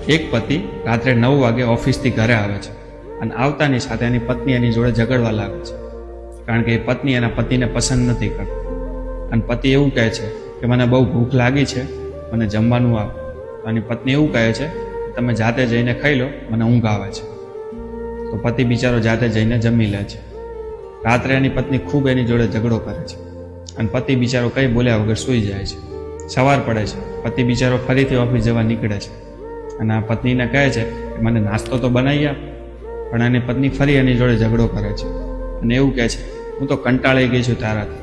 એક પતિ રાત્રે 9 વાગે ઓફિસથી ઘરે આવે છે અને આવતાની સાથે એની પત્ની એની જોડે ઝઘડવા લાગે છે, કારણ કે એ પત્ની એના પતિને પસંદ નથી કરતી. અને પતિ એવું કહે છે કે મને બહુ ભૂખ લાગી છે, મને જમવાનું આપ. તો એની પત્ની એવું કહે છે કે તમે જાતે જઈને ખાઈ લો, મને ઊંઘ આવે છે. તો પતિ બિચારો જાતે જઈને જમી લે છે. રાત્રે એની પત્ની ખૂબ એની જોડે ઝઘડો કરે છે અને પતિ બિચારો કંઈ બોલ્યા વગર સૂઈ જાય છે. સવાર પડે છે, પતિ બિચારો ફરીથી ઓફિસ જવા નીકળે છે અને આ પત્નીને કહે છે કે મને નાસ્તો તો બનાવી આપ. પણ એની પત્ની ફરી એની જોડે ઝઘડો કરે છે અને એવું કહે છે હું તો કંટાળી ગઈ છું તારાથી,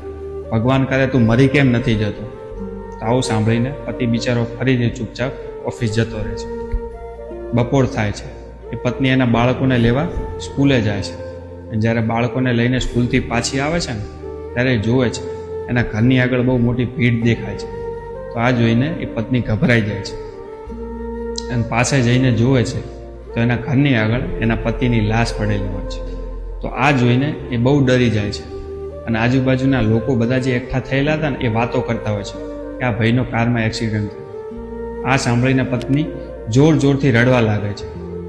ભગવાન કરે તું મરી કેમ નથી જતો. તો આવું સાંભળીને પતિ બિચારો ફરીથી ચૂપચાપ ઓફિસ જતો રહે છે. બપોર થાય છે, એ પત્ની એના બાળકોને લેવા સ્કૂલે જાય છે. અને જ્યારે બાળકોને લઈને સ્કૂલથી પાછી આવે છે ને ત્યારે એ જોવે છે એના ઘરની આગળ બહુ મોટી ભીડ દેખાય છે. તો આ જોઈને એ પત્ની ગભરાઈ જાય છે અને પાસે જઈને જોવે છે તો એના ઘરની આગળ એના પતિની લાશ પડેલી હોય છે. તો આ જોઈને એ બહુ ડરી જાય છે અને આજુબાજુના લોકો બધા જે એકઠા થયેલા હતા ને એ વાતો કરતા હોય છે કે આ ભાઈનો કારમાં એક્સિડન્ટ થયો. આ સાંભળીને પત્ની જોર જોરથી રડવા લાગે છે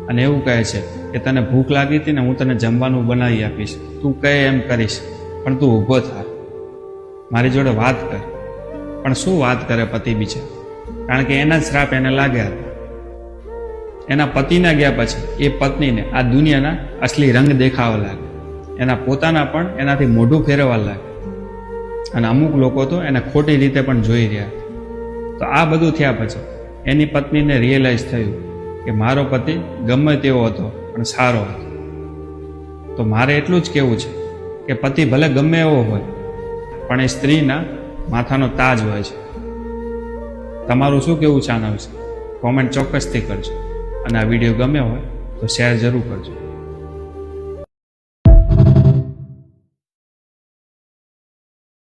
અને એવું કહે છે કે તને ભૂખ લાગી હતી ને હું તને જમવાનું બનાવી આપીશ, તું કહે એમ કરીશ, પણ તું ઊભો થા, મારી જોડે વાત કર. પણ શું વાત કરે પતિ બિચારો, કારણ કે એના શ્રાપ એને લાગ્યા હતા. એના પતિના ગયા પછી એ પત્નીને આ દુનિયાના અસલી રંગ દેખાવા લાગે, એના પોતાના પણ એનાથી મોઢું ફેરવવા લાગે અને અમુક લોકો તો એને ખોટી રીતે પણ જોઈ રહ્યા. તો આ બધું થયા પછી એની પત્નીને રિયલાઇઝ થયું કે મારો પતિ ગમે તેવો હતો પણ સારો હતો. તો મારે એટલું જ કહેવું છે કે પતિ ભલે ગમે એવો હોય પણ એ સ્ત્રીના માથાનો તાજ હોય છે. તમારું શું કહેવું છે આના વિશે? કોમેન્ટ ચોક્કસથી કરજો અને આ વિડીયો ગમ્યો હોય તો શેર જરૂર કરજો.